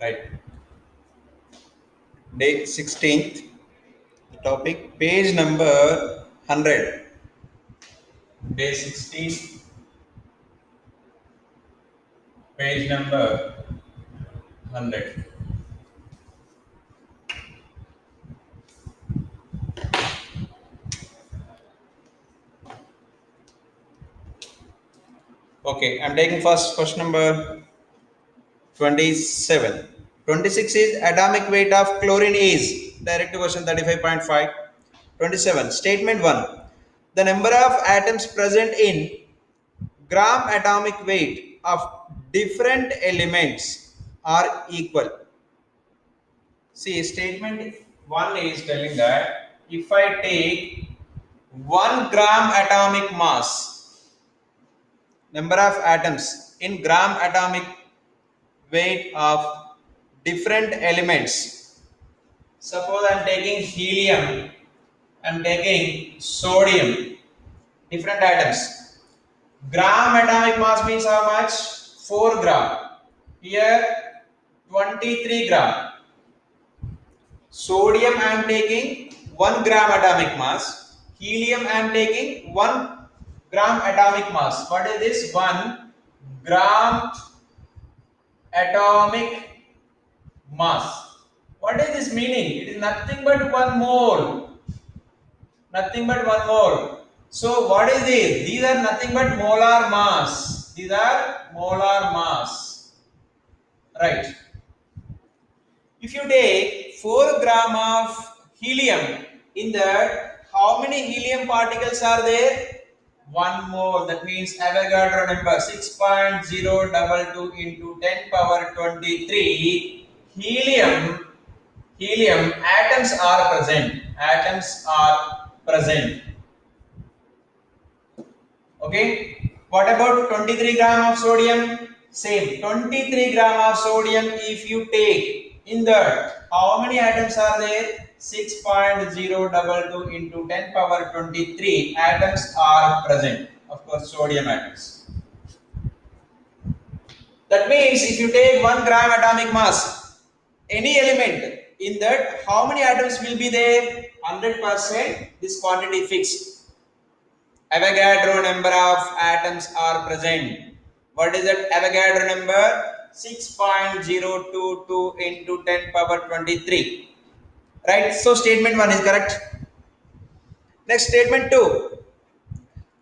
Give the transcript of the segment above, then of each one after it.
Right. Day 16th. Topic page number 100. Day 16, page number 100. Okay, I'm taking first question number 27. 26 is atomic weight of chlorine is. Direct to question 35.5. 27. Statement 1. The number of atoms present in gram atomic weight of different elements are equal. See, statement 1 is telling that if I take 1 gram atomic mass, number of atoms in gram atomic weight of different elements. Suppose I am taking helium, I am taking sodium, different atoms. Gram atomic mass means how much? 4 gram. Here 23 gram. Sodium I am taking 1 gram atomic mass. Helium I am taking 1 gram atomic mass. What is this? 1 gram atomic mass. What is this meaning? It is nothing but 1 mole. Nothing but 1 mole. So what is this? These are nothing but molar mass. These are molar mass. Right. If you take 4 gram of helium, in that how many helium particles are there? 1 mole. That means Avogadro number 6.022 into 10 power 23. Helium atoms are present. Atoms are present. Okay. What about 23 gram of sodium? Same. 23 gram of sodium if you take in that, how many atoms are there? 6.022 into 10 power 23 atoms are present. Of course, sodium atoms. That means if you take 1 gram atomic mass, any element in that, how many atoms will be there? 100% this quantity fixed. Avogadro number of atoms are present. What is that Avogadro number? 6.022 into 10 power 23. Right? So statement 1 is correct. Next, statement 2.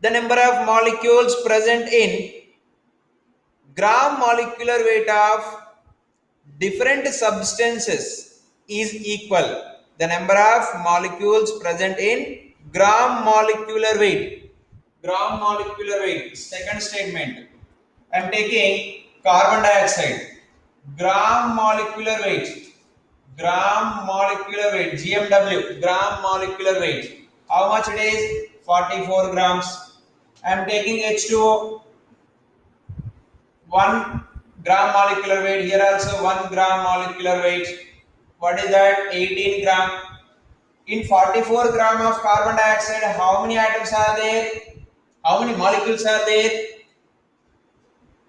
The number of molecules present in gram molecular weight of different substances is equal. The number of molecules present in gram molecular weight. Gram molecular weight. Second statement. I am taking carbon dioxide. Gram molecular weight. Gram molecular weight. GMW. Gram molecular weight. How much it is? 44 grams. I am taking H2O. 1 gram molecular weight. Here also 1 gram molecular weight. What is that? 18 gram. In 44 gram of carbon dioxide, how many atoms are there? How many molecules are there?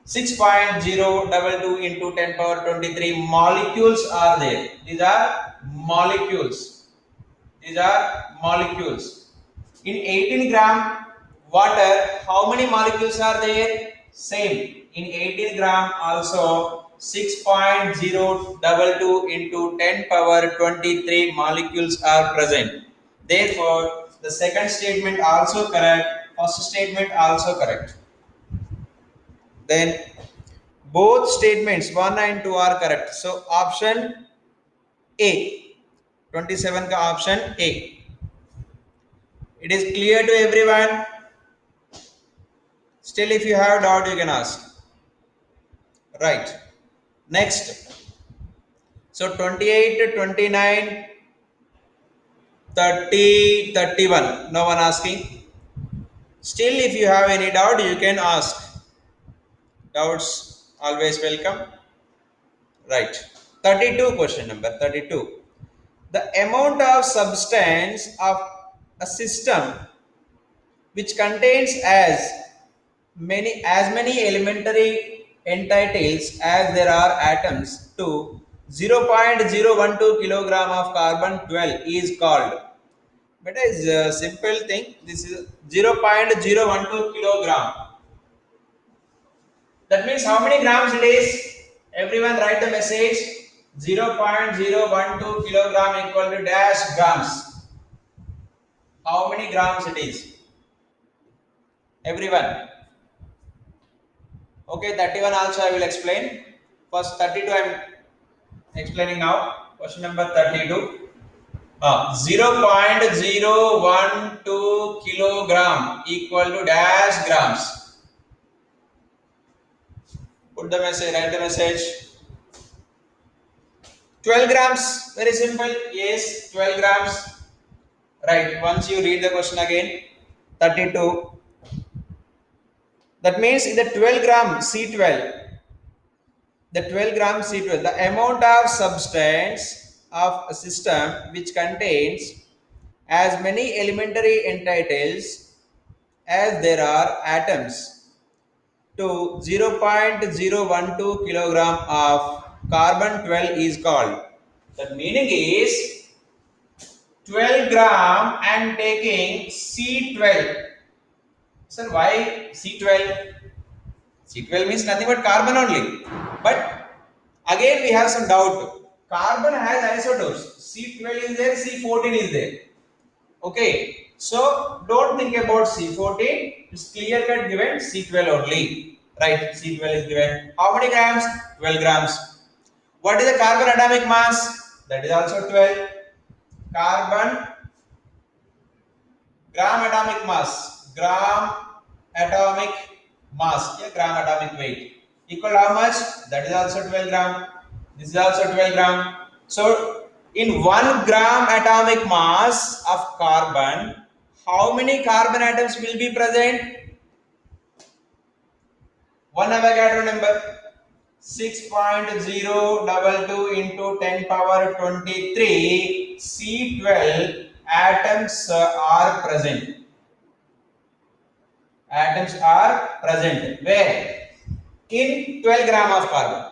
6.022 into 10 power 23 molecules are there. These are molecules. These are molecules. In 18 gram water, how many molecules are there? Same. In 18 gram also 6.022 into 10 power 23 molecules are present. Therefore, the second statement also correct. First statement also correct. Then both statements 1 and 2 are correct. So option A. 27 ka option A. It is clear to everyone. Still, if you have doubt, you can ask. Right. Next. So 28, 29, 30, 31. No one asking. Still, if you have any doubt, you can ask. Doubts always welcome. Right. 32 question number 32. The amount of substance of a system which contains as many elementary entities as there are atoms to 0.012 kilogram of carbon 12 is called. But it's a simple thing. This is 0.012 kilogram. That means how many grams it is? Everyone write the message. 0.012 kilogram equal to dash grams. How many grams it is? Everyone. Okay, 31 also I will explain. First 32 I am explaining now. Question number 32. 0.012 kilogram equal to dash grams. Put the message, write the message. 12 grams, very simple. Yes, 12 grams. Right, once you read the question again. 32. That means in the 12 gram C12, the 12 gram C12, the amount of substance of a system which contains as many elementary entitles as there are atoms to 0.012 kilogram of carbon 12 is called. The meaning is 12 gram and taking C12. Sir, why C12? C12 means nothing but carbon only. But again we have some doubt. Carbon has isotopes. C12 is there, C14 is there. Okay. So don't think about C14. It's clear cut given C12 only. Right. C12 is given. How many grams? 12 grams. What is the carbon atomic mass? That is also 12. Carbon gram atomic mass. Gram atomic mass. Yeah, gram atomic weight. Equal to how much? That is also 12 gram. This is also 12 gram. So in 1 gram atomic mass of carbon, how many carbon atoms will be present? One Avogadro number 6.022 into 10 power 23 C12 atoms are present. Atoms are present. Where? In 12 gram of carbon.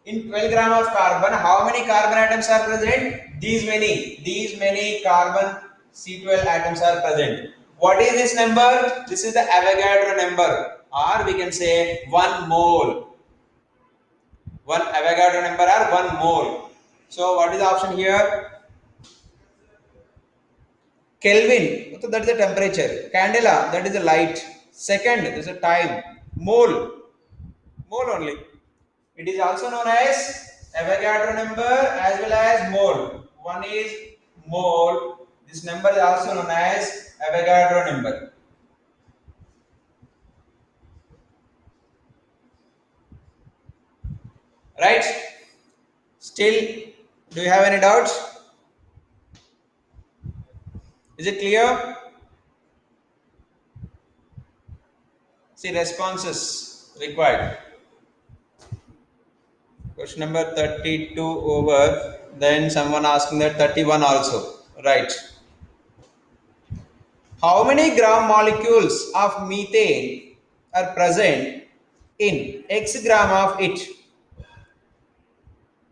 In 12 gram of carbon, how many carbon atoms are present? These many carbon C12 atoms are present. What is this number? This is the Avogadro number, or we can say 1 mole. 1 Avogadro number or 1 mole. So what is the option here? Kelvin, so that is the temperature. Candela, that is the light. Second, that is the time. Mole, mole only. It is also known as Avogadro number as well as mole. One is mole. This number is also known as Avogadro number. Right? Still, do you have any doubts? Is it clear? See, responses required. Question number 32 over. Then someone asking that 31 also. Right. How many gram molecules of methane are present in X gram of it,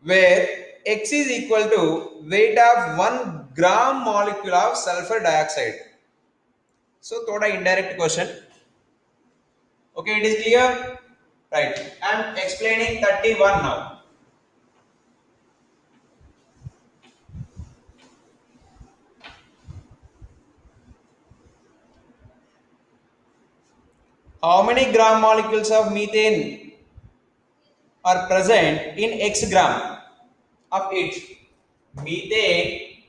where X is equal to weight of 1 gram molecule of sulfur dioxide? So, thoda indirect question. Okay, it is clear? Right. I am explaining 31 now. How many gram molecules of methane are present in X gram of it? Methane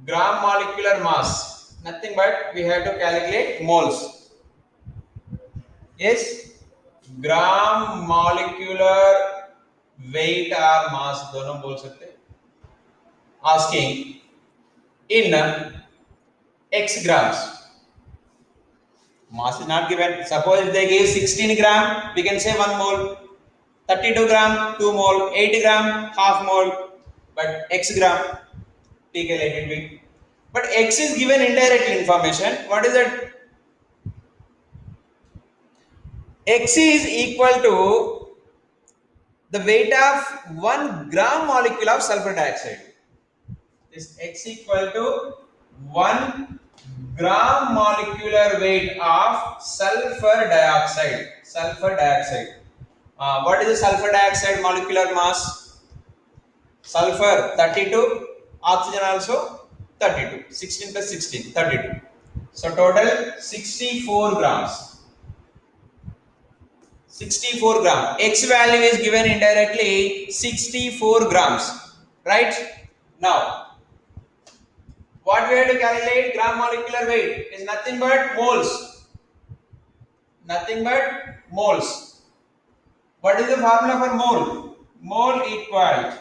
gram molecular mass, nothing but we have to calculate moles. Yes, gram molecular weight or mass दोनों बोल सकते. Asking in X grams. Mass is not given. Suppose if they give 16 gram, we can say 1 mole. 32 gram, 2 mole. 80 gram, half mole. But X gram, take a little bit. But X is given indirect information. What is that? X is equal to the weight of 1 gram molecule of sulfur dioxide. This X equal to 1 gram molecular weight of sulfur dioxide. Sulfur dioxide. What is the sulfur dioxide molecular mass? Sulfur 32, oxygen also 32. 16 plus 16, 32. So total 64 grams. 64 gram. X value is given indirectly 64 grams. Right? Now, what we have to calculate gram molecular weight is nothing but moles. Nothing but moles. What is the formula for mole? Mole equal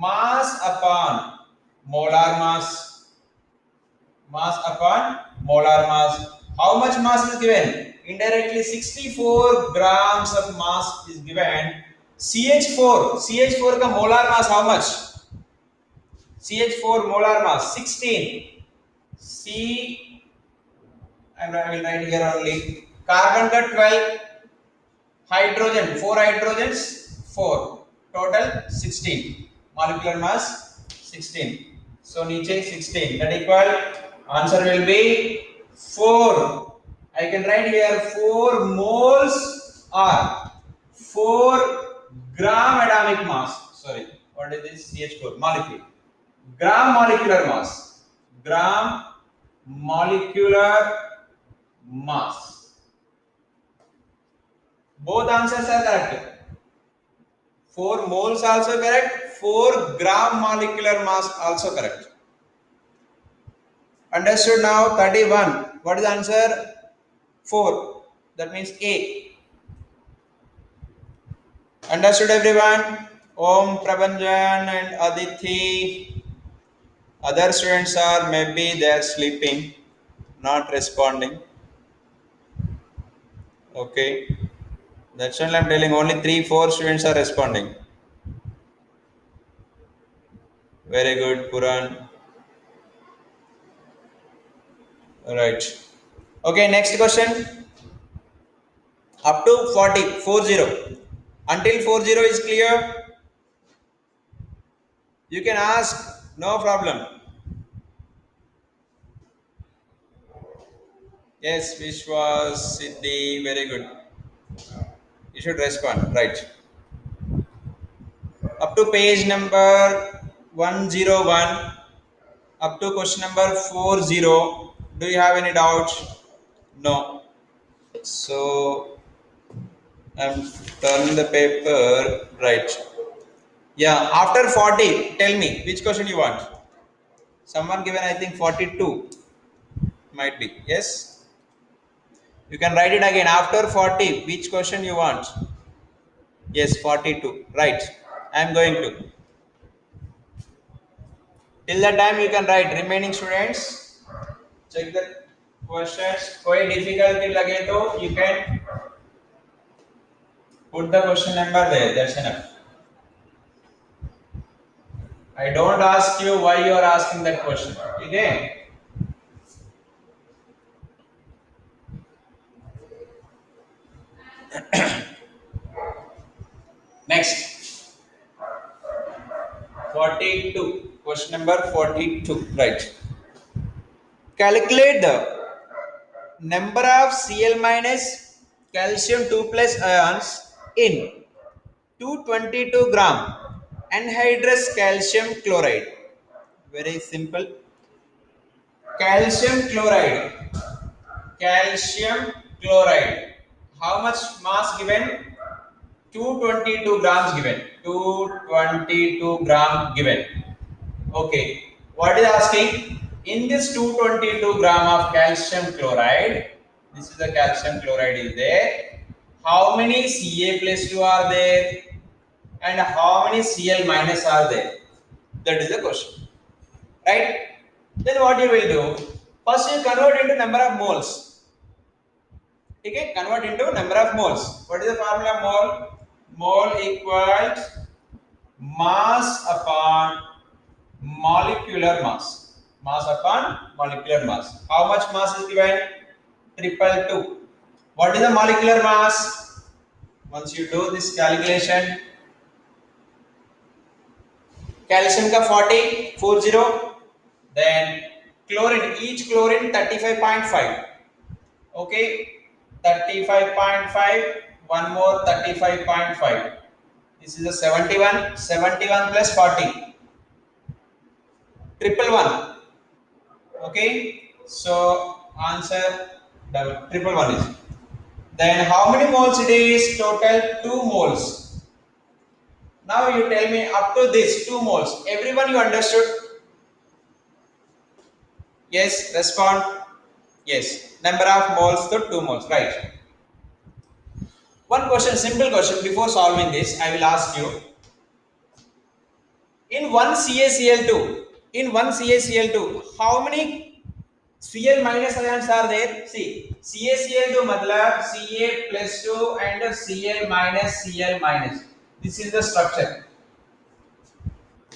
mass upon molar mass. Mass upon molar mass. How much mass is given? Indirectly 64 grams of mass is given. CH4. CH4 ka molar mass how much? CH4 molar mass 16. C, I will write here only. Carbon ka 12. Hydrogen, 4 hydrogens, 4. Total 16. Molecular mass 16. So niche 16. That equal answer will be 4. I can write here 4 moles or 4 gram atomic mass. Sorry, what is this? CH4 molecule. Gram molecular mass. Gram molecular mass. Both answers are correct. 4 moles also correct. 4 gram molecular mass also correct. Understood now? 31. What is the answer? 4. That means A. Understood everyone? Om, Prabhanjan and Aditi. Other students are maybe they are sleeping, not responding. Okay. That's why I'm telling only 3-4 students are responding. Very good, Puran. Right. Okay, next question. Up to 40, 40. Until 40 is clear, you can ask, no problem. Yes, Vishwas, Siddhi, very good. You should respond, right. Up to page number 101, up to question number 40. Do you have any doubts? No. So, I'm turning the paper, right. Yeah, after 40, tell me which question you want. Someone given, I think 42 might be. Yes? You can write it again. After 40, which question you want? Yes, 42. Right. I am going to. Till that time, you can write. Remaining students, check the questions. कोई difficulty लगे तो you can put the question number there. That's enough. I don't ask you why you are asking that question. Okay? Next. 42. Question number 42. Right. Calculate the number of Cl minus calcium 2 plus ions in 222 gram anhydrous calcium chloride. Very simple. Calcium chloride. Calcium chloride. How much mass given? 222 grams given. 222 gram given. Okay. What is asking? In this 222 gram of calcium chloride, this is the calcium chloride is there. How many Ca plus 2 are there? And how many Cl minus are there? That is the question. Right? Then what you will do? First you convert into number of moles. Okay? Convert into number of moles. What is the formula mole? Mole equals mass upon molecular mass. Mass upon molecular mass. How much mass is given? 222. What is the molecular mass? Once you do this calculation, calcium का 40. Then chlorine, each chlorine 35.5. Okay, 35.5. One more 35.5. This is a 71. 71 plus 40. Triple one. Okay, so answer double triple one is. Then how many moles it is? Total 2 moles. Now you tell me up to this 2 moles. Everyone you understood? Yes, respond. Yes, number of moles to 2 moles, right? One question, simple question. Before solving this, I will ask you. In one CaCl2, how many Cl minus ions are there? See, CaCl2 matlab Ca plus 2 and Cl minus Cl minus. This is the structure.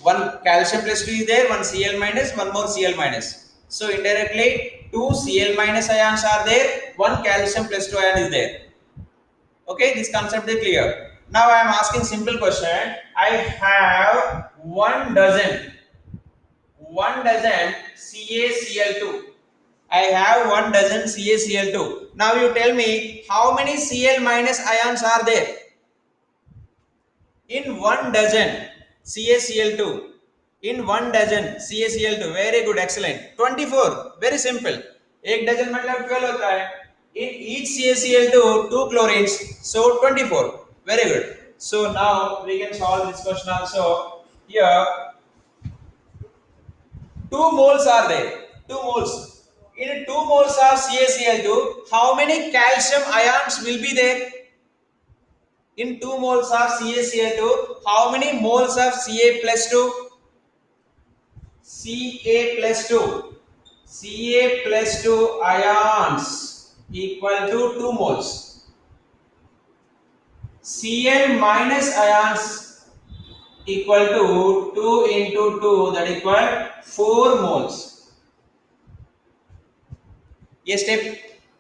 One calcium plus 2 is there, one Cl minus, one more Cl minus. So indirectly, two Cl minus ions are there, one calcium plus 2 ion is there. Okay, this concept is clear. Now I am asking simple question. I have one dozen CaCl2. I have one dozen CaCl2. Now you tell me how many Cl minus ions are there in one dozen CaCl2. In one dozen CaCl2. Very good, excellent. 24. Very simple. एक dozen मतलब 12 होता है. In each CaCl2, two chlorines. So 24. Very good. So now we can solve this question also. Here 2 moles are there. 2 moles. In 2 moles of CaCl2, how many calcium ions will be there? In 2 moles of CaCl2, how many moles of Ca plus 2? Ca plus 2. Ca plus 2 ions equal to 2 moles. Cl minus ions equal to 2 into 2, that equal 4 moles. Yes, step.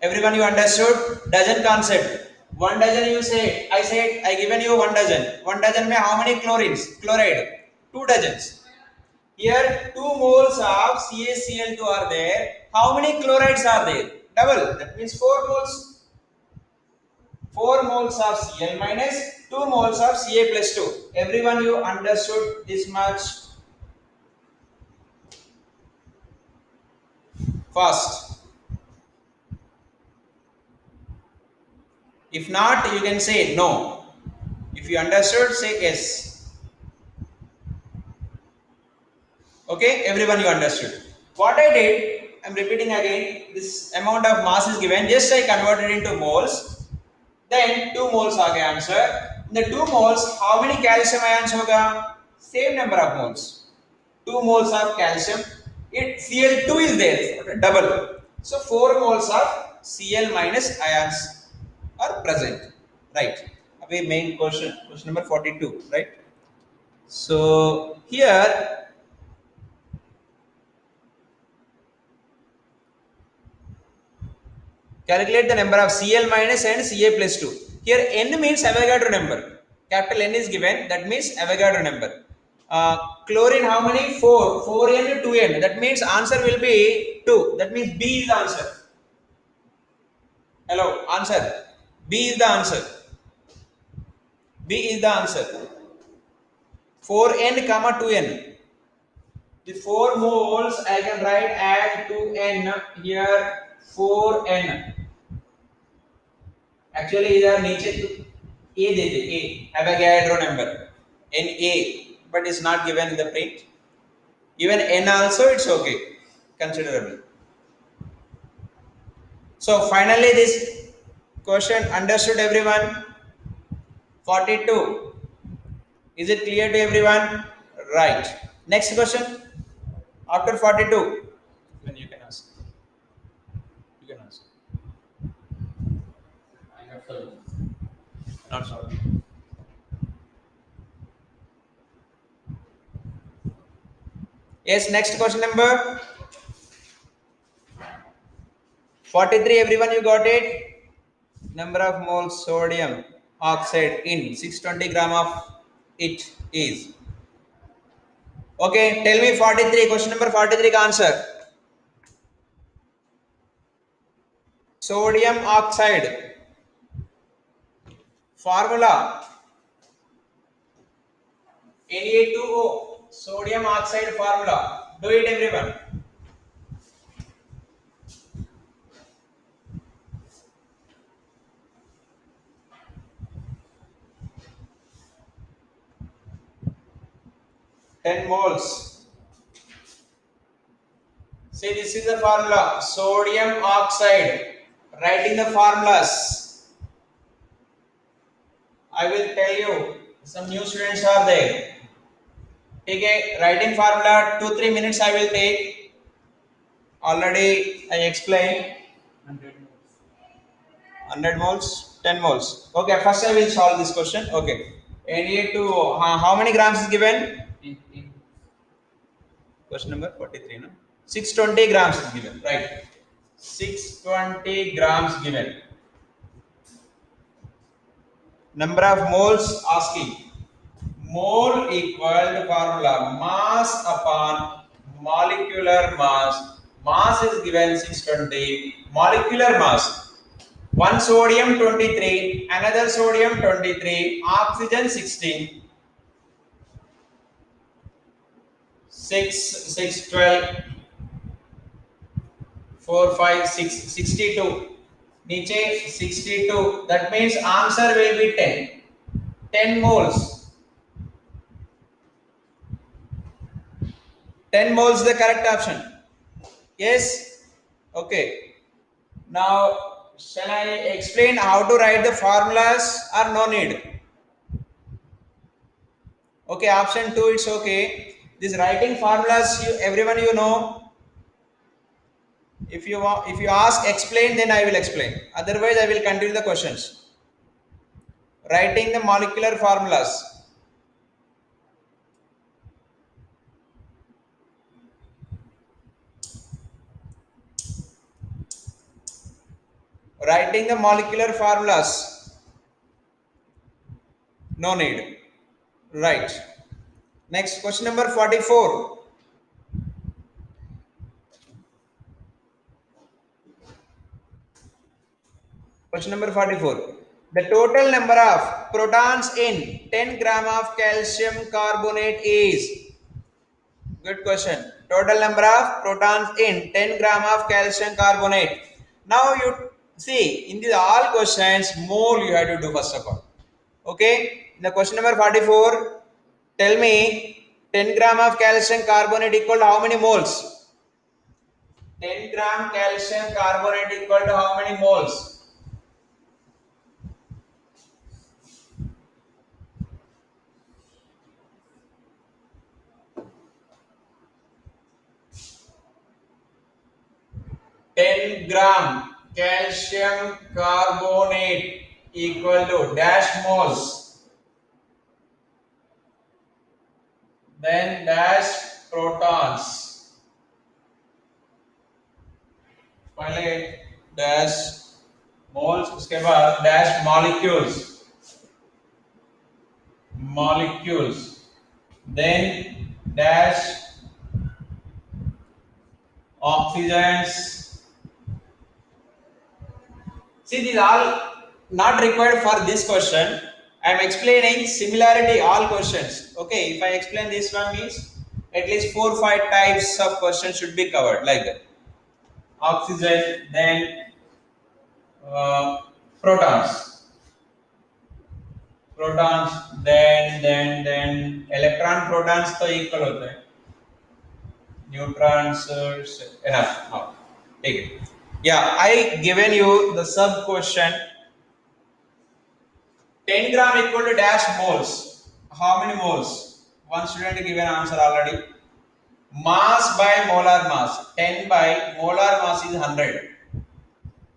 Everyone you understood? Dozen concept. One dozen you say. I said I given you one dozen. One dozen में how many chlorines? Chloride. 2 dozens. Here 2 moles of CaCl2 are there. How many chlorides are there? Double. That means 4 moles. 4 moles of Cl minus, 2 moles of Ca plus 2. Everyone you understood this much? Fast. If not, you can say no. If you understood, say yes. Okay, everyone you understood. What I did, I'm repeating again, this amount of mass is given, just I converted into moles. Then 2 moles are the answer. In the 2 moles, how many calcium ions hoga? Same number of moles. 2 moles of calcium. It Cl2 is there, double. So 4 moles of Cl minus ions are present. Right. Abhi main question number 42, right? So here calculate the number of Cl minus and Ca plus 2. Here n means Avogadro number. Capital N is given, that means Avogadro number. Chlorine how many? 4. 4n, 2n. That means answer will be 2. That means B is the answer. Hello, answer. B is the answer. B is the answer. 4n comma 2n. The 4 moles I can write as 2n here 4n. Actually इधर नीचे A they they A Avogadro number Na, but it's not given in the print. Even n also it's okay, considerable. So finally this question understood everyone? 42. Is it clear to everyone? Right. Next question. After 42, then you can ask. You can ask. Not sorry. Yes, next question number 43. Everyone you got it? Number of moles sodium oxide in 620 gram of it is Okay, tell me 43. Question number 43 का answer. Sodium oxide formula Na2O. Sodium oxide formula. Do it, everyone. Ten moles. See, this is the formula. Sodium oxide. Writing the formulas. I will tell you. Some new students are there. Okay, writing formula 2-3 minutes I will take. Already I explained. 100 moles, 10 moles. Okay, first I will solve this question. Okay, Na2O. How many grams is given? Question number 43. No? 620 grams is given. Right. 620 grams given. Number of moles asking. Mole equal to formula mass upon molecular mass. Mass is given 620. Molecular mass. One sodium 23, another sodium 23, oxygen 16, 6, 12, 4, 5, 6, 62. Niche 62. That means answer will be 10. 10 moles. 10 moles the correct option. Yes? Okay. Now, shall I explain how to write the formulas or no need? Okay, option 2 it's okay. This writing formulas, everyone you know. If you ask explain, then I will explain. Otherwise, I will continue the questions. Writing the molecular formulas. Writing the molecular formulas. No need. Right. Next question number 44. Question number 44. The total number of protons in 10 gram of calcium carbonate is. Good question. Total number of protons in 10 gram of calcium carbonate. Now you see in these all questions mole you have to do first of all. Okay. In the question number 44, tell me 10 gram of calcium carbonate equal to how many moles? 10 gram calcium carbonate equal to how many moles? 10 gram calcium carbonate equal to dash moles, then dash protons, पहले dash moles, उसके बाद dash molecules, then dash oxygens. See, these all not required for this question. I am explaining similarity all questions. Okay, if I explain this one means at least 4-5 types of questions should be covered like that. Oxygen, then uh, protons, then electron protons तो equal होते हैं. Neutrons enough. Now, take it. Yeah, I given you the sub question. 10 gram equal to dash moles. How many moles? One student given answer already. Mass by molar mass. 10 by molar mass is 100.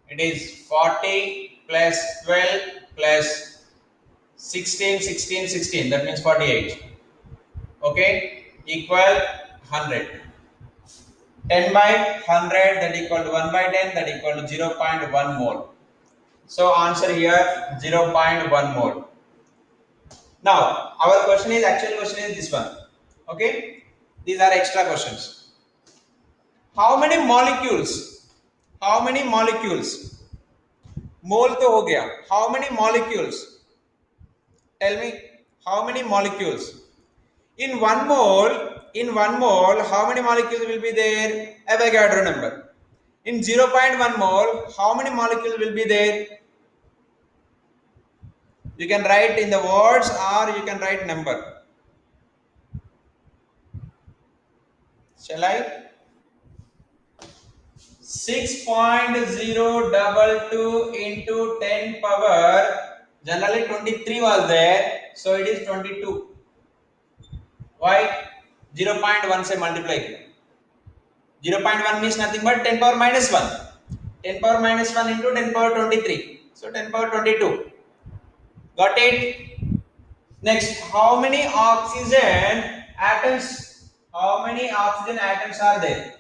It is 40 plus 12 plus 16, 16, 16. That means 48. Okay? Equal 100. 10 by 100 that equal to 1 by 10 that equal to 0.1 mole. So answer here 0.1 mole. Now our question is actual question is this one. Okay. These are extra questions. How many molecules? How many molecules? Mole तो हो गया. How many molecules? Tell me. How many molecules? In one mole, how many molecules will be there? Avogadro number. In 0.1 mole, how many molecules will be there? You can write in the words or you can write number. Shall I? 6.022 into 10 power. Generally 23 was there, so it is 22. Why? 0.1 से multiply किया. 0.1 means nothing but 10 power minus 1. 10 power minus 1 into 10 power 23. So 10 power 22. Got it? Next, how many oxygen atoms? How many oxygen atoms are there?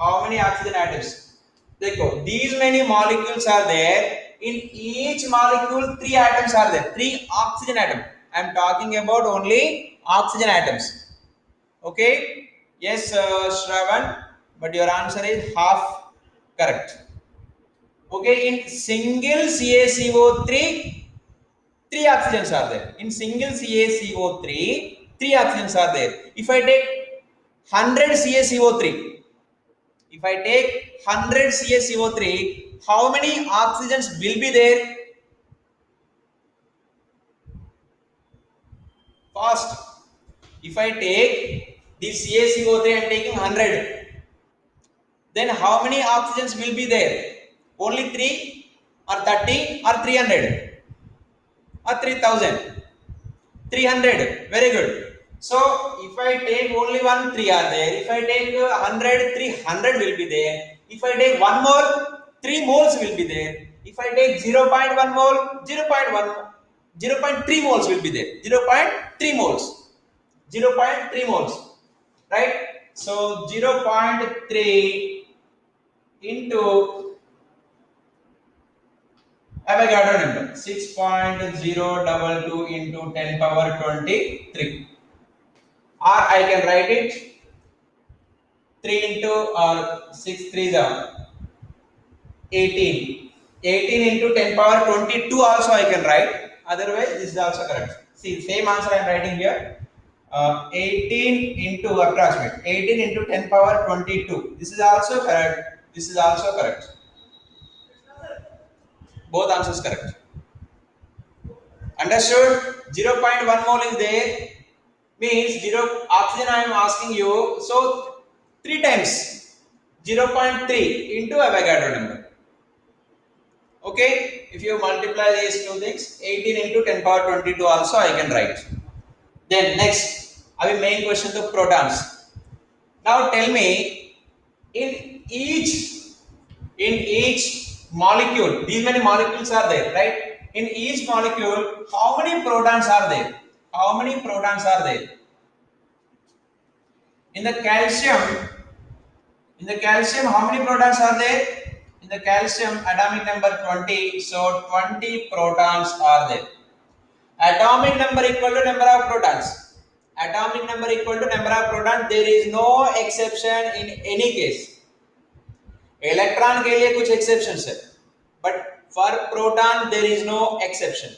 How many oxygen atoms? देखो, these many molecules are there. In each molecule, 3 atoms are there. 3 oxygen atoms. I am talking about only oxygen atoms. Okay? Yes, Shravan, but your answer is half correct. Okay, in single CaCO3, 3 oxygens are there. In single CaCO3, 3 oxygens are there. If I take 100 CaCO3, if I take 100 CaCO3, how many oxygens will be there? Fast. If I take this CaCO3, I am taking 100. Then how many oxygens will be there? Only 3 or 30 or 300 or 3000? 300. Very good. So if I take only one, 3 are there. If I take 100, 300 will be there. If I take 1 mole, 3 moles will be there. If I take 0.1 mole, 0.3 moles will be there. 0.3 moles. 0.3 moles. Right? So 0.3 into Avogadro number 6.022 into 10 power 23. Or I can write it 3 into or 6 3 are 18. 18 into 10 power 22 also I can write. Otherwise, this is also correct. See, same answer I am writing here. 18 into approximate 18 into 10 power 22. This is also correct. This is also correct. Both answers correct. Understood? 0.1 mole is there. Means 0 oxygen I am asking you. So 3 times 0.3 into Avogadro number. Okay, if you multiply these two things, 18 into 10 power 22 also I can write. Then next, I will main question to protons. Now tell me, in each molecule, these many molecules are there, right? In each molecule, how many protons are there? How many protons are there? In the calcium, how many protons are there? In the calcium, atomic number 20, so 20 protons are there. Atomic number equal to number of protons. Atomic number equal to number of protons. There is no exception in any case. Electron के लिए कुछ exceptions है, but for proton there is no exception.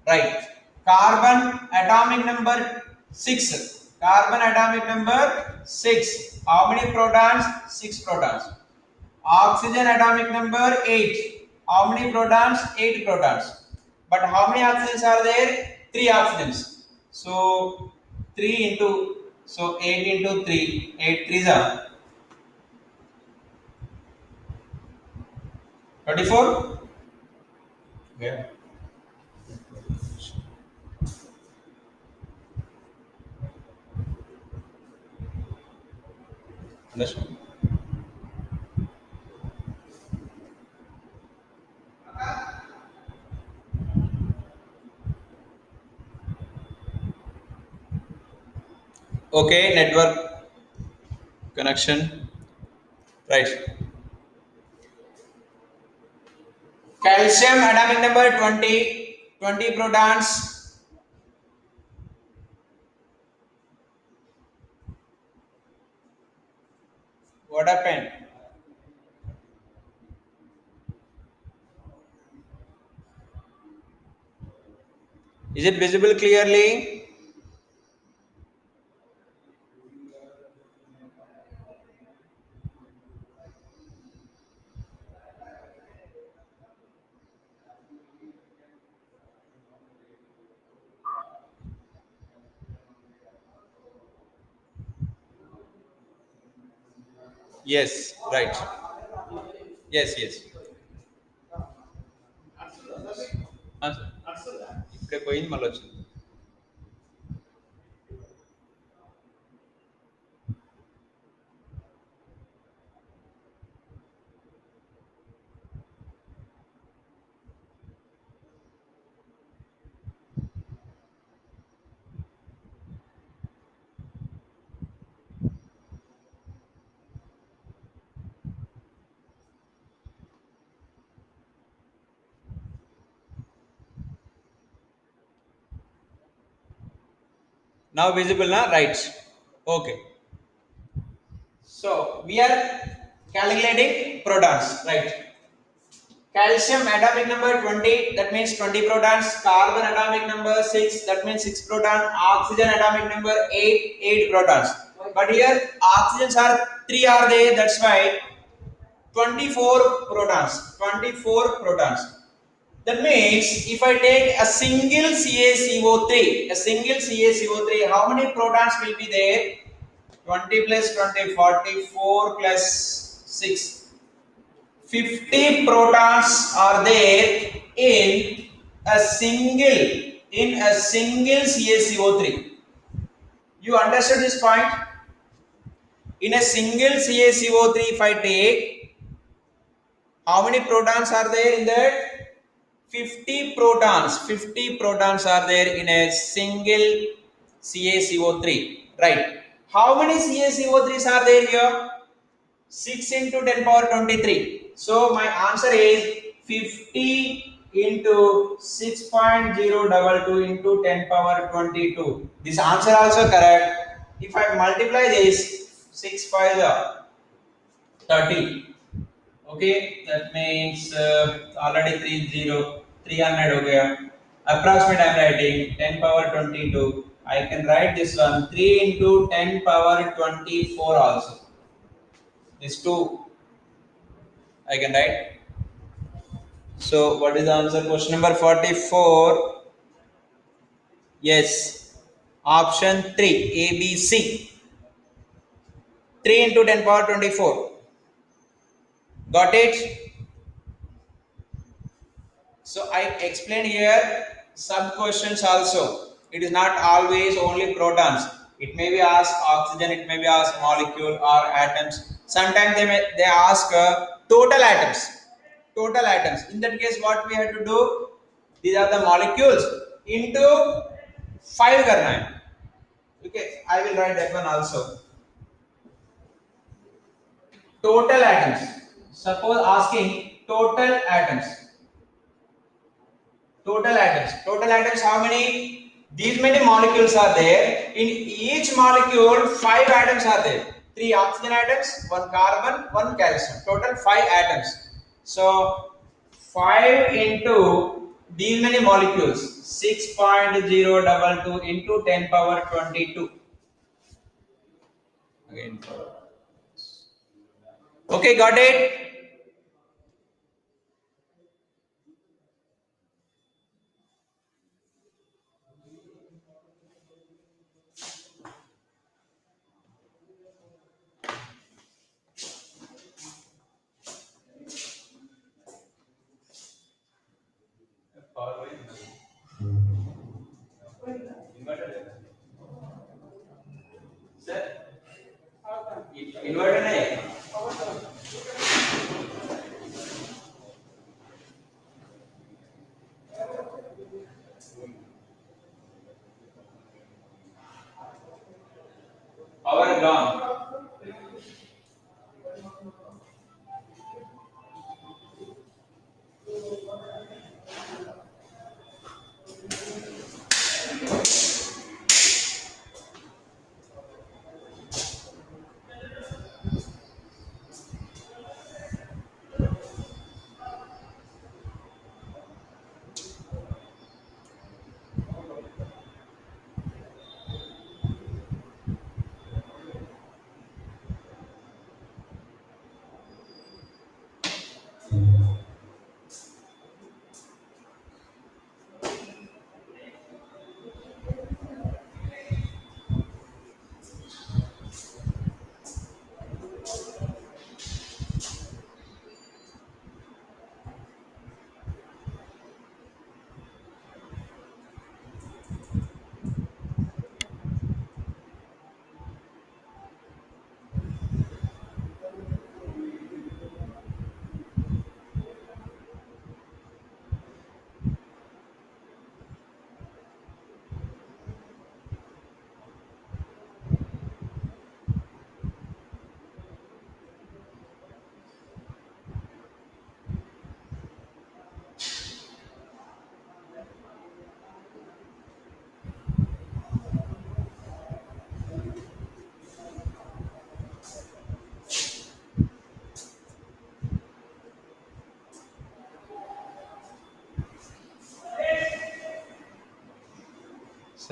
Right? Carbon atomic number 6. Carbon atomic number 6. How many protons? 6 protons. Oxygen atomic number 8. How many protons? 8 protons. But how many oxygens are there? 3 oxygens. So 3 into, so 8 into 3. 8 3s are 24. Yeah. Understand? Okay, network connection. Right. Calcium atomic number 20. 20 protons. Is it visible clearly? Yes, right. Yes, yes. ఇప్పుడే పోయింది మళ్ళీ వచ్చింది. Now visible, na? Right. Okay. So we are calculating protons, right? Calcium atomic number 20, that means 20 protons. Carbon atomic number 6, that means 6 protons. Oxygen atomic number 8, 8 protons. But here oxygens are 3 are there, that's why 24 protons. 24 protons. That means if I take a single CaCO3, how many protons will be there? 20 plus 20, 44 plus 6. 50 protons are there in a single CaCO3. You understood this point? In a single CaCO3, if I take, how many protons are there in that? 50 protons. 50 protons are there in a single CaCO3. Right. How many CaCO3s are there here? 6 into 10 power 23. So my answer is 50 into 6.022 into 10 power 22. This answer also correct. If I multiply this, 6 5 30. Okay, that means already 300 हो गया. Approximate I am writing 10 power 22. I can write this one 3 into 10 power 24 also. This 2 I can write. So what is the answer? Question number 44. Yes. Option 3. A, B, C. 3 into 10 power 24. Got it? So I explained here sub questions also. It is not always only protons. It may be asked oxygen, it may be asked molecule or atoms. Sometimes they ask total atoms. Total atoms. In that case, what we have to do? These are the molecules into 5 करना है. Okay, I will write that one also. Total atoms. Suppose asking total atoms. Total atoms. Total atoms, how many? These many molecules are there. In each molecule, 5 atoms are there. 3 oxygen atoms, 1 carbon, 1 calcium. Total 5 atoms. So 5 into these many molecules, 6.022 into 10 power 22. Again. Okay, got it? Inverter नहीं है. Power gone.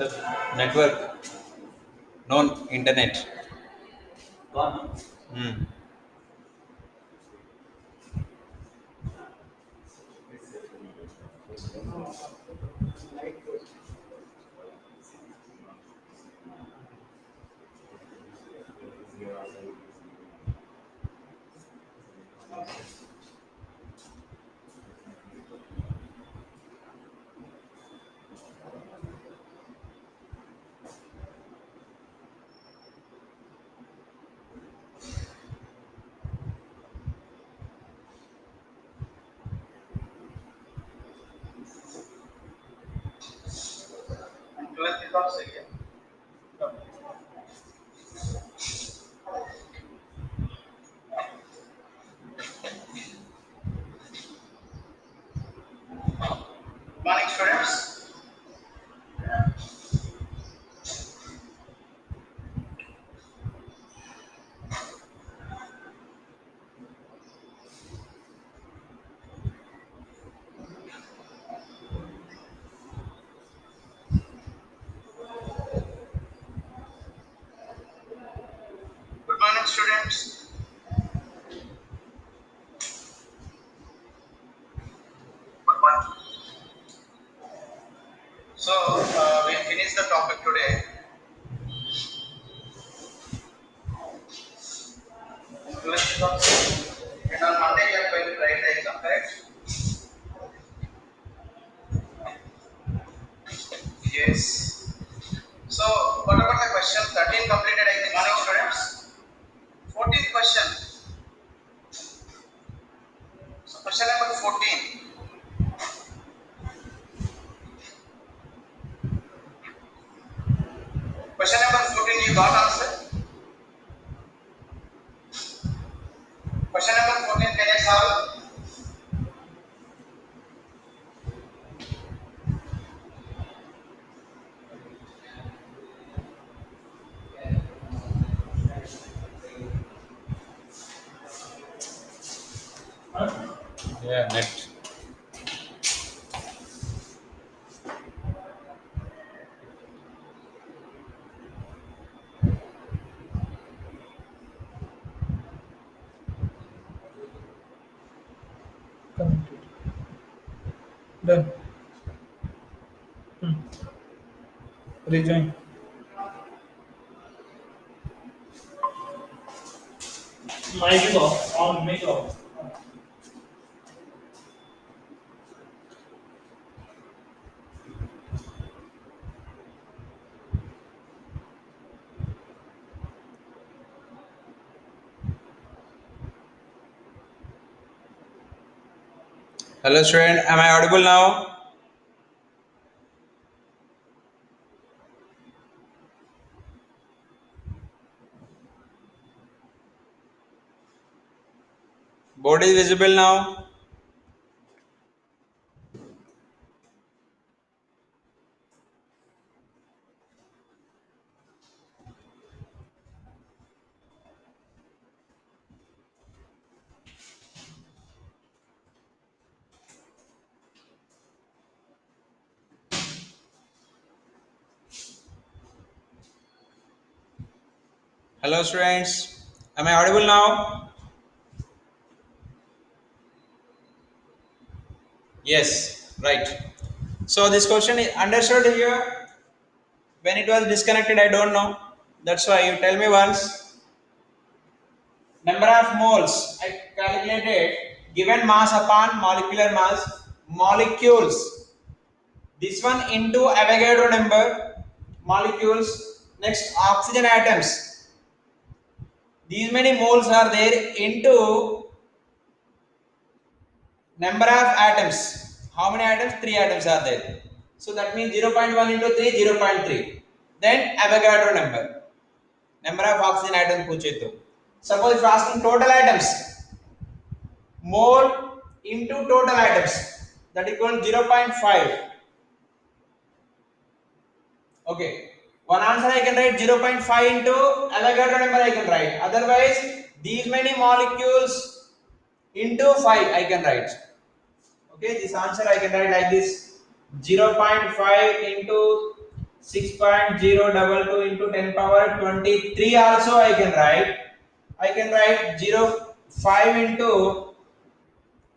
Sir, network, no internet. Hmm. Morning, students. Good morning, students. Good morning. So, we finished the topic today. And on Monday, we are going to write the exam, correct? Yes. So, what about the question 13 completed exam? Morning, students. 14th question. So, question number 14. Question number 14, you got answer? Question number 14, can you solve? Yeah, net. Connected. Done. Rejoin. Mic is off. On, mic off. Hello, student. Am I audible now? Board is visible now. Hello, students. Am I audible now? Yes. Right. So this question is understood here. When it was disconnected, I don't know. That's why you tell me once. Number of moles I calculated given mass upon molecular mass molecules. This one into Avogadro number molecules. Next oxygen atoms. These many moles are there into number of atoms. How many atoms? 3 atoms are there. So that means 0.1 into 3, 0.3. Then Avogadro number. Number of oxygen atoms पूछे तो. Suppose if asking total atoms, mole into total atoms, that equals 0.5. Okay. One answer I can write 0.5 into Avogadro number I can write. Otherwise, these many molecules into 5 I can write. Okay, this answer I can write like this: 0.5 into 6.022 into 10 power 23 also I can write. I can write 0.5 into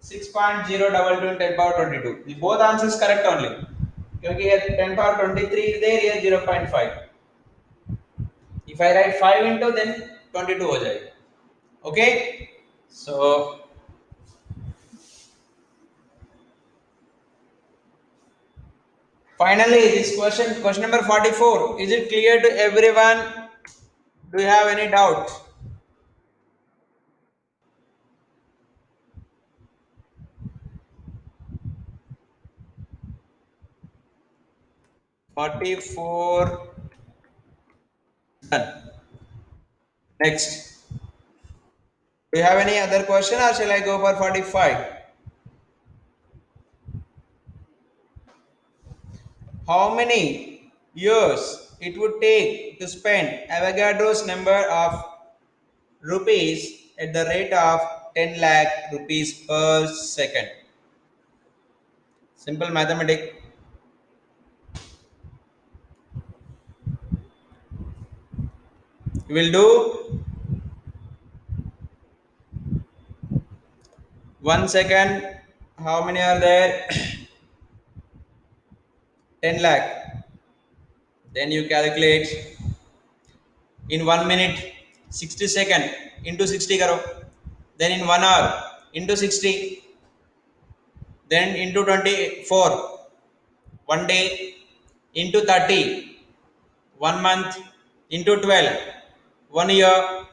6.022 into 10 power 22. The both answers correct only. क्योंकि here 10 power 23 is there, here 0.5. If I write 5 into, then 22 हो जाएगा. Okay? So finally, this question number 44. Is it clear to everyone? Do you have any doubt? 44 done. Next. Do you have any other question or shall I go for 45? How many years it would take to spend Avogadro's number of rupees at the rate of 10 lakh rupees per second? Simple mathematics. You will do 1 second. How many are there? 10 lakh. Then you calculate in 1 minute 60 second into 60 karo. Then in 1 hour into 60. Then into 24. 1 day into 30. 1 month into 12. 1 year.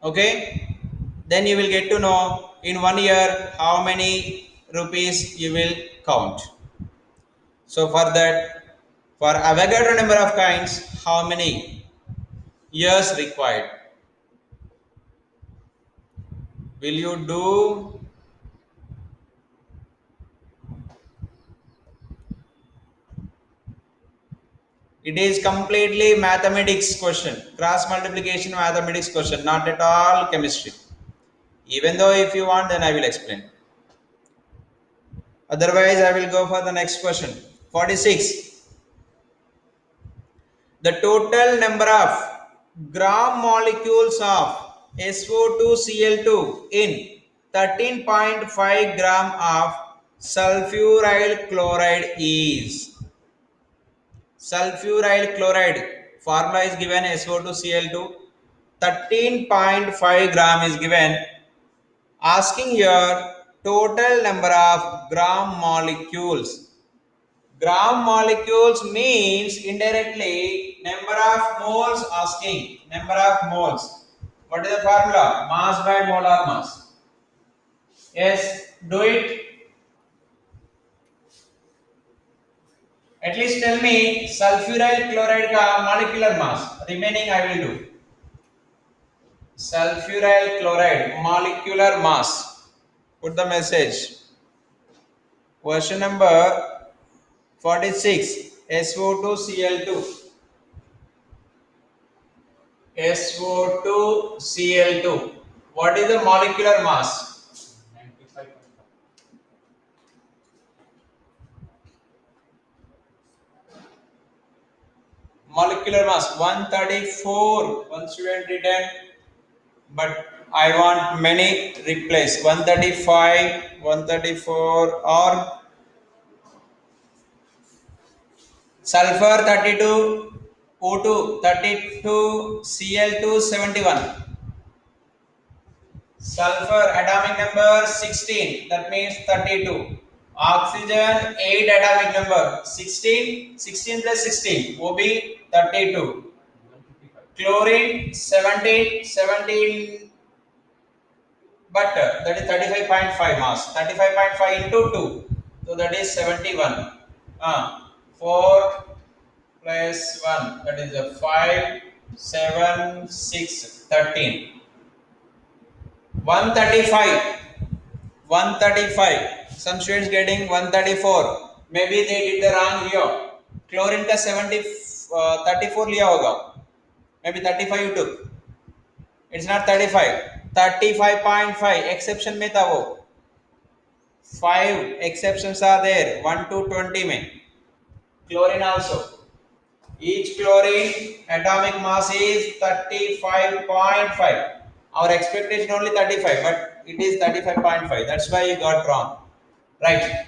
Okay. Then you will get to know in 1 year how many rupees you will count. So for that, for Avogadro number of coins, how many years required? Will you do? It is completely mathematics question, cross multiplication mathematics question, not at all chemistry. Even though if you want, then I will explain. Otherwise, I will go for the next question. 46. The total number of gram molecules of SO2Cl2 in 13.5 gram of sulfuryl chloride is. Sulfuryl chloride formula is given SO2Cl2. 13.5 gram is given. Asking your total number of gram molecules. Gram molecules means indirectly number of moles asking. Number of moles. What is the formula? Mass by molar mass. Yes, do it. At least tell me sulfuryl chloride ka molecular mass. Remaining I will do. Sulfuryl chloride molecular mass. Put the message. Question number 46. SO2Cl2. SO2Cl2. What is the molecular mass? 95. Molecular mass 134. One student written, but I want many replace 135, 134 or sulfur 32, O2 32, Cl2 71. Sulfur atomic number 16, that means 32. Oxygen 8 atomic number 16, 16 plus 16 will be 32. Chlorine 17, 17, but that is 35.5 mass. 35.5 into 2, so that is 71. 4 plus 1, that is a 5, 7, 6, 13. 135. 135. Some students getting 134. Maybe they did the wrong here. Chlorine का 70 34 लिया होगा. Maybe 35 you took. It's not 35. 35.5 exception में था वो. 5 exceptions are there. 1 to 20 में. Chlorine also. Each chlorine atomic mass is 35.5. Our expectation only 35, but it is 35.5. That's why you got wrong. Right.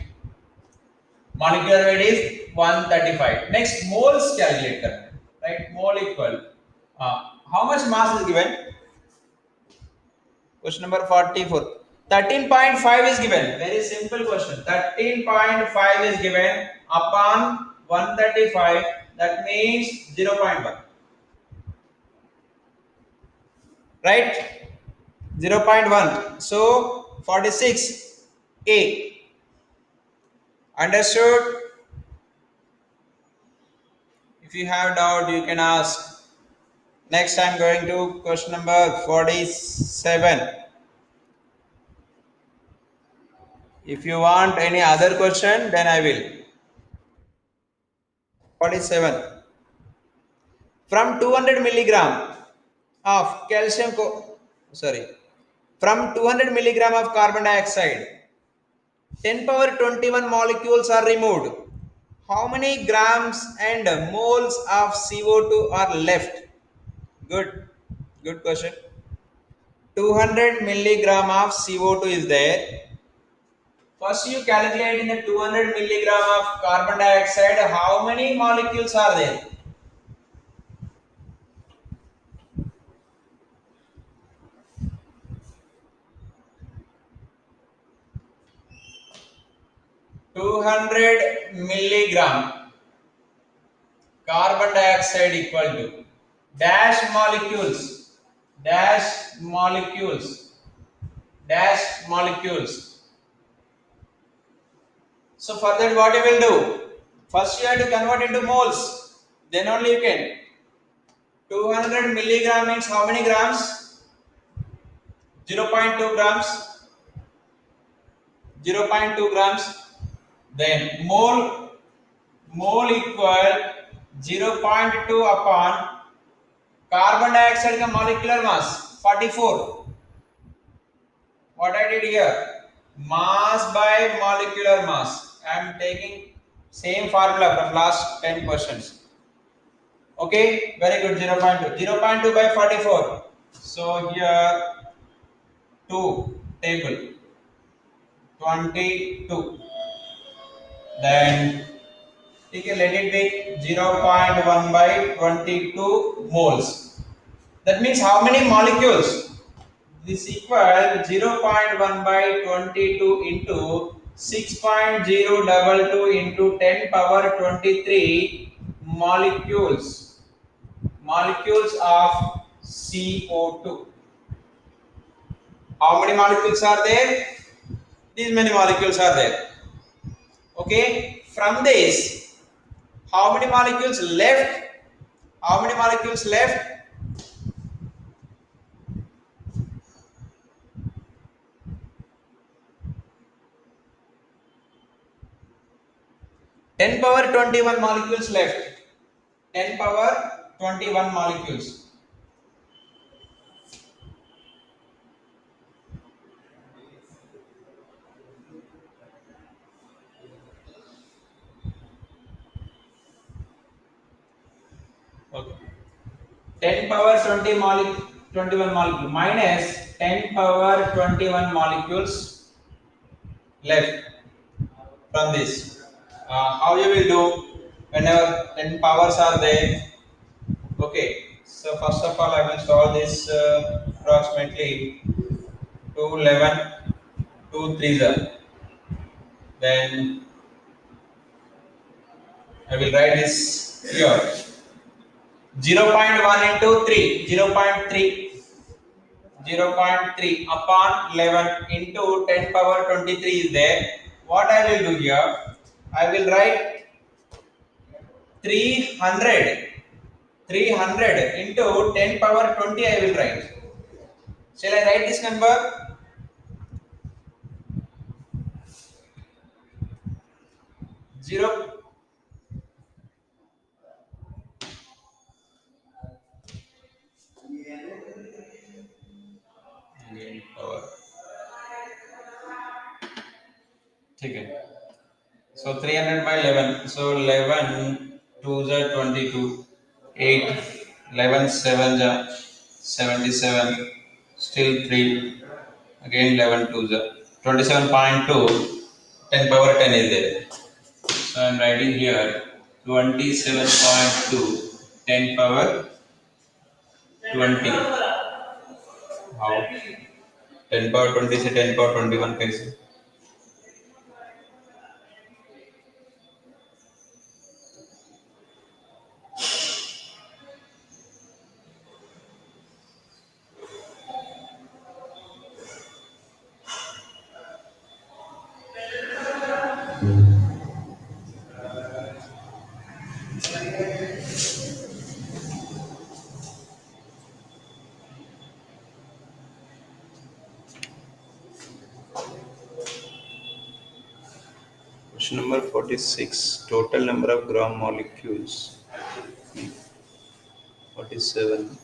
Molecular weight is 135. Next, moles calculator. Right. Mole equal. How much mass is given? Question number 44. 13.5 is given. Very simple question. 13.5 is given upon 135. That means 0.1. Right? 0.1. So 46. A. Understood? If you have doubt, you can ask. Next, I'm going to question number 47. If you want any other question, then I will. 47. From 200 milligram of sorry, from 200 milligram of carbon dioxide, 10 power 21 molecules are removed. How many grams and moles of CO2 are left? Good, good question. 200 milligram of CO2 is there. First, you calculate in the 200 milligram of carbon dioxide how many molecules are there. 200 milligram carbon dioxide equal to dash molecules, dash molecules, dash molecules. So for that, what you will do? First, you have to convert into moles. Then only you can. 200 milligram means how many grams? 0.2 grams. 0.2 grams. Then mole equal 0.2 upon carbon dioxide का molecular mass 44. What I did here? Mass by molecular mass. I am taking same formula from last 10 questions. Okay, very good. 0.2. 0.2 by 44. So here 2 table 22. Then okay, let it be 0.1 by 22 moles. That means how many molecules? This equal 0.1 by 22 into 6.022 into 10 power 23 molecules. Molecules of CO2. How many molecules are there? These many molecules are there. Okay. From this, how many molecules left? How many molecules left? 10 power 21 molecules left. 10 power 21 molecules. Okay. 10 power 21 molecule minus 10 power 21 molecules left from this. How you will do whenever 10 powers are there? Okay. So first of all, I will solve this approximately 211, 2 3s are. Then I will write this here. 0.1 into 3, 0.3. 0.3 upon 11 into 10 power 23 is there. What I will do here? I will write 300. 300 into 10 power 20 I will write. Shall I write this number? 0. Power. ठीक है. So 300 by 11. So 11 2s are 22. 8 11 7s are 77. Still 3. Again 11 2s are 27.2. 10 power 10 is there. So I'm writing here 27.2. 10 power 20. How? 10 power 20 से 10 power 21 कैसे? Question number 46. Total number of gram molecules. 47.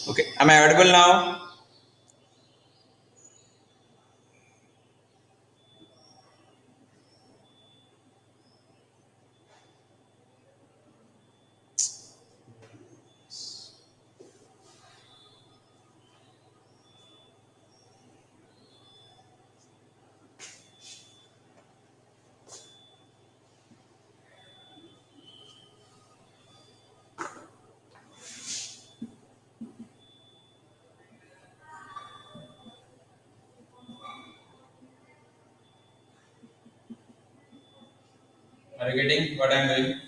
Okay, am I audible now? Are you getting what I'm doing?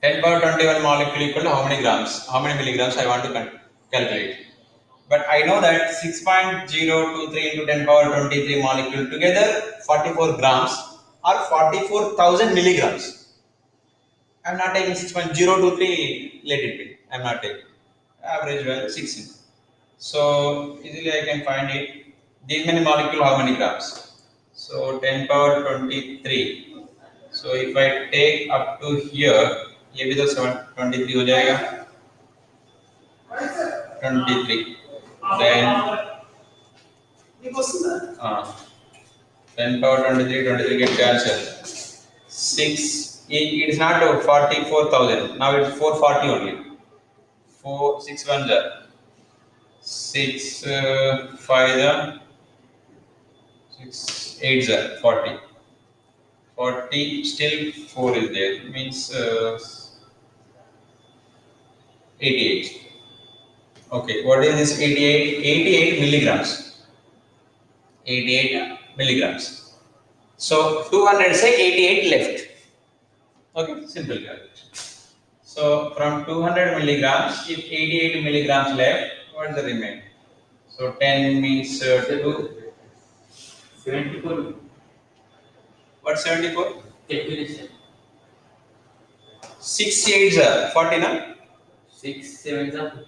10 power 21 molecule equal to how many grams? How many milligrams I want to calculate? But I know that 6.023 into 10 power 23 molecule together 44 grams or 44,000 milligrams. I'm not taking 6.023, let it be. I'm not taking. Average value 16. So easily I can find it. These many molecule, how many grams? So 10 power 23. So if I take up to here, ये भी तो 723 हो जाएगा, 23. Then 10 power 23, 23 get cancelled. 6, it is not 44,000. Now it's 440 only. 4, 6 ones are 6, 5 are 6, 8 are 40. 40, still 4 is there, means 88. Okay, what is this 88? 88 milligrams. 88 milligrams. So 200 say 88 left. Okay, simple calculation. So from 200 milligrams, if 88 milligrams left, what is the remaining? So 10 means 2. 74 What 74? calculation. 6 8s are 40, no? 6 7s are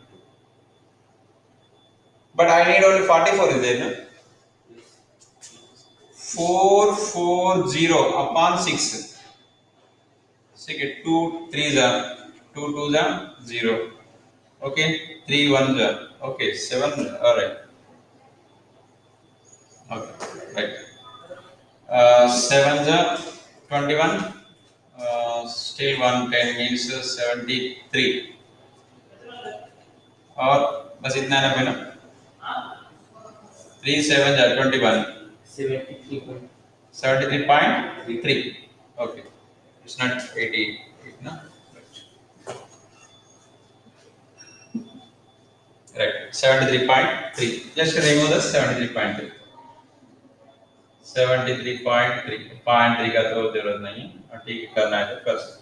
But I need only 44 is there, no? 440 upon 6. So get 2 3s are 2 2s are 0. Okay, 3 1s are okay, 7 alright. Okay, right. 7s are 21. Still 110 means 73. और बस इतना ना बना 3 7s are 21. 73.3. Okay, it's not 88, no? Right, 73.3. Just remove the 73.3. 73.3. 0.3 का तो जरूरत नहीं है, और ठीक है करना है तो कर सकते।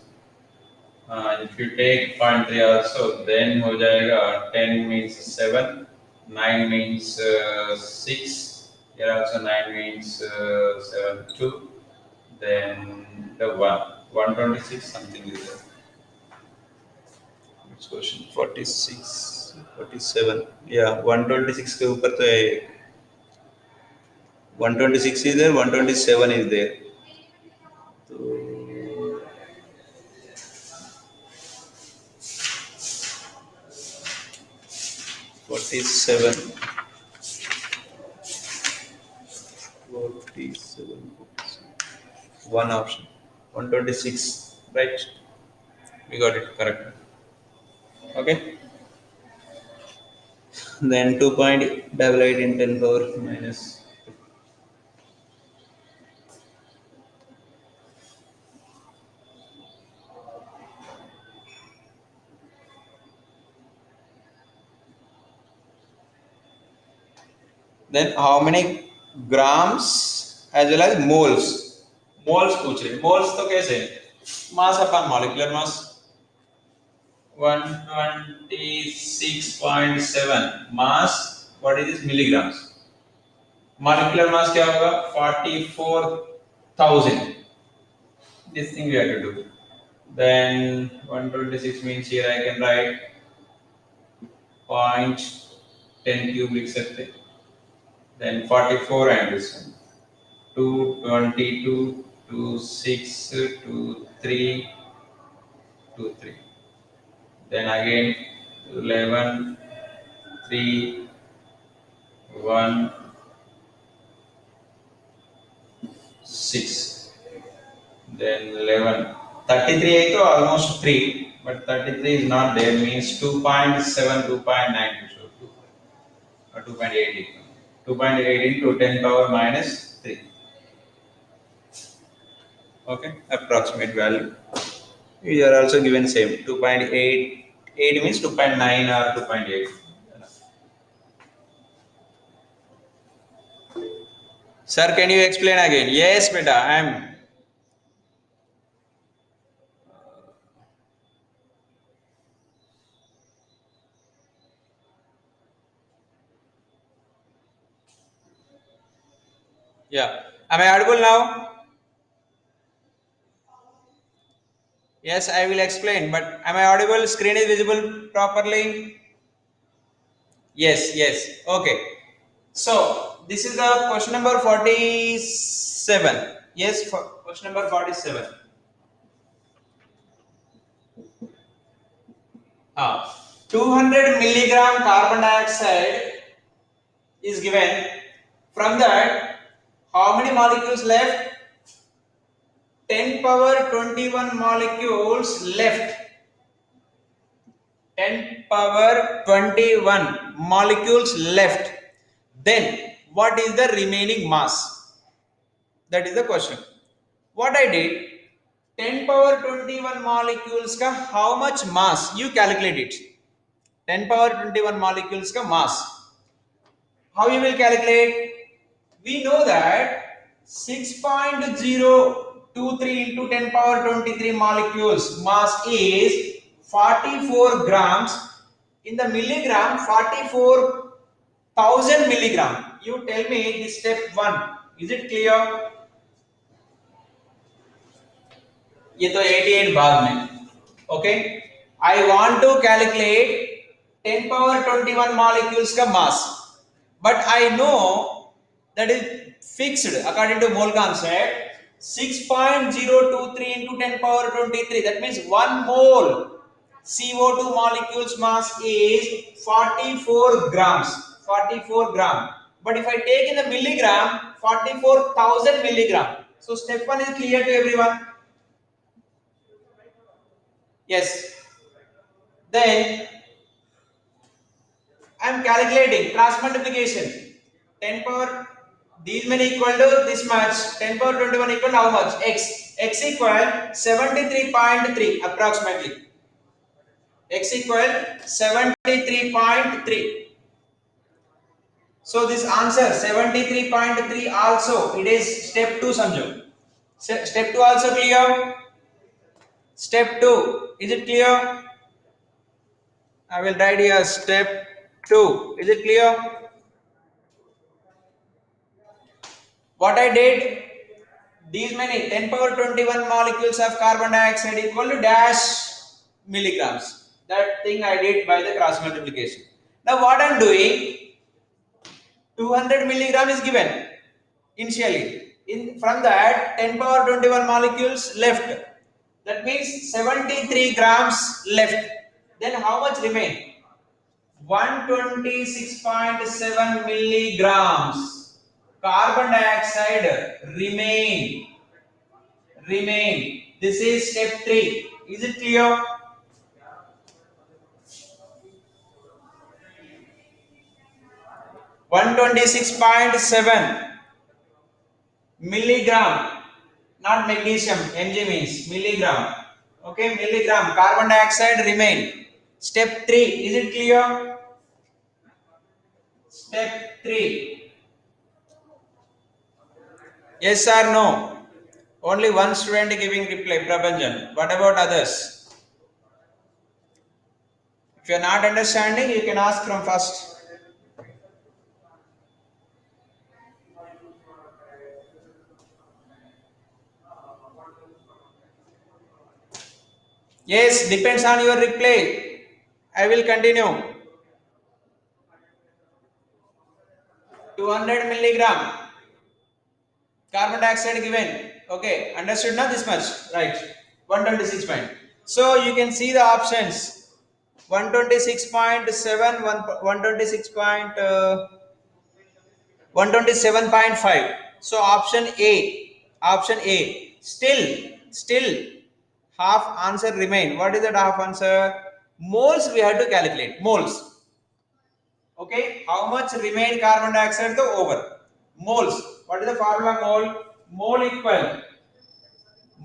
If you take 0.3 also, then हो जाएगा 10 means 7, 9 means 6. Here also 9 means 7 2. Then the 126 something is there. Next question 46 47. Yeah, 126 के ऊपर तो है, 126 is there, 127 is there. तो 47 one option 126, right? We got it correct. Okay, then 2.88 in 10 power minus. Then how many grams as well as moles? Moles पूछ रहे, moles तो कैसे? Mass upon molecular mass 126.7 mass. What is this milligrams? Molecular mass क्या होगा? 44,000. This thing we have to do. Then 126 means here I can write 0.10 cube लिख सकते. Then 44 and this one 222 26 23 23. Then again 11 3 1 6. Then 11 33 है तो almost 3, but 33 is not there, means 2.7 2.9 so 2.8 2.8 into 10 power minus 3. Okay, approximate value. These are also given same 2.8. 8 means 2.9 or 2.8. Sir, can you explain again? Yes, beta, I am. Yeah. Am I audible now? Yes, I will explain, but am I audible? Screen is visible properly? Yes, yes. Okay. So, this is the question number 47. Yes, question number 47. 200 milligram carbon dioxide is given. From that, how many molecules left? 10 power 21 molecules left. 10 power 21 molecules left. Then, what is the remaining mass? That is the question. What I did, 10 power 21 molecules ka how much mass? You calculate it. 10 power 21 molecules ka mass. How you will calculate? We know that 6.023 into 10 power 23 molecules mass is 44 grams. In the milligram, 44,000 milligram. You tell me this step 1. Is it clear? ये तो 88 भाग में. Okay. I want to calculate 10 power 21 molecules का mass. But I know that is fixed according to mole concept. 6.023 into 10 power 23. That means 1 mole CO2 molecules mass is 44 grams. 44 gram. But if I take in the milligram, 44,000 milligram. So step 1 is clear to everyone. Yes. Then I am calculating cross multiplication. 10 power these many equal to this much. 10 power 21 equal to how much? X. X equal 73.3 approximately. X equal 73.3. So this answer 73.3 also it is step 2 samjho. Step 2 also clear? Step 2 is it clear? I will write here step 2. Is it clear? What I did, these many 10 power 21 molecules of carbon dioxide equal to dash milligrams. That thing I did by the cross multiplication. Now what I am doing, 200 milligram is given initially. From that 10 power 21 molecules left. That means 73 grams left. Then how much remain? 126.7 milligrams carbon dioxide remain. This is step 3. Is it clear? One 126.7 milligram, not magnesium. Mg means milligram. Okay, milligram carbon dioxide remain. Step 3. Is it clear? Step 3. Yes or no? Only one student giving reply, Prabhanjan. What about others? If you are not understanding, you can ask from first. Yes, depends on your reply. I will continue. 200 milligram carbon dioxide given. Okay, understood now this much, right? 126 point. So you can see the options. 126.7, 127.5. So option A. Still half answer remain. What is that half answer? Moles we have to calculate. Moles. Okay, how much remain carbon dioxide to over? Moles. What is the formula mole? Mole equal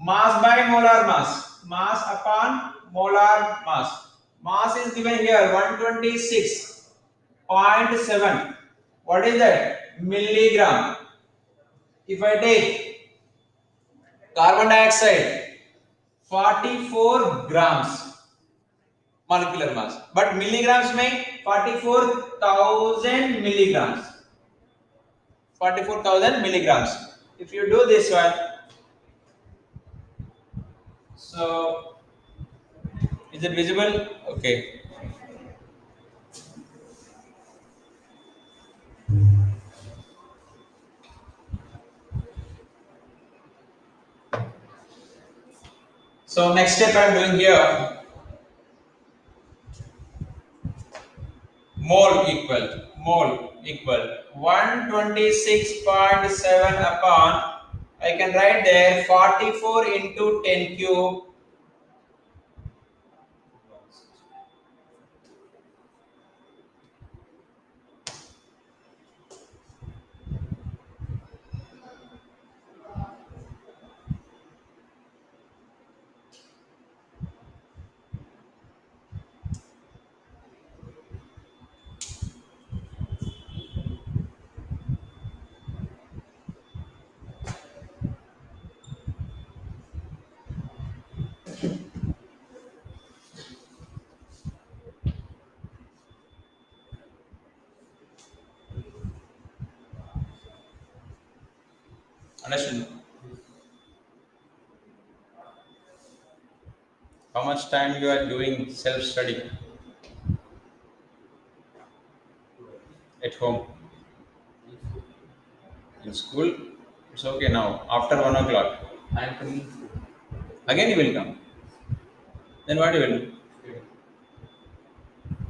mass by molar mass. Mass upon molar mass. Mass is given here 126.7. What is that? Milligram. If I take carbon dioxide 44 grams molecular mass, but milligrams में 44,000 milligrams. 44,000 milligrams. If you do this one, so is it visible? Okay. So next step I am doing here. Mole equal 126.7 upon, I can write there 44 into 10 cube. Understand? How much time you are doing self study at home? In school? It's okay now. After 1 o'clock. I am coming to Again you will come. Then what you will do?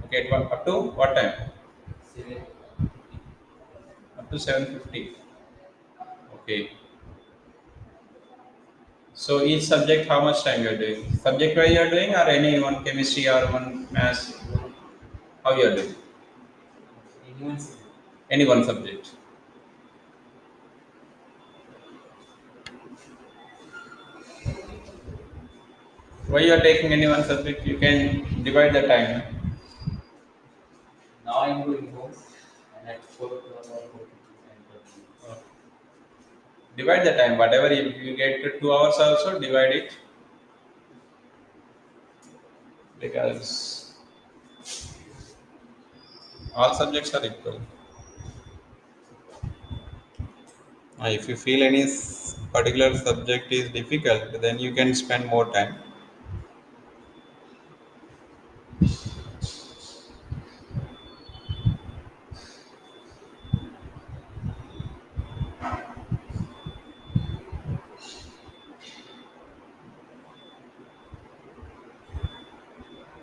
Okay, up to what time? 7. Up to 7:50. Okay. So each subject, how much time you are doing? Subject wise you are doing, or any one chemistry or one maths? How you are doing? Anyone say Any one subject. Why you are taking any one subject? You can divide the time. now I am going home and at 4 o'clock or 4:50 I am coming. Divide the time. Whatever you get to 2 hours also divide it, because all subjects are equal. If you feel any particular subject is difficult, then you can spend more time.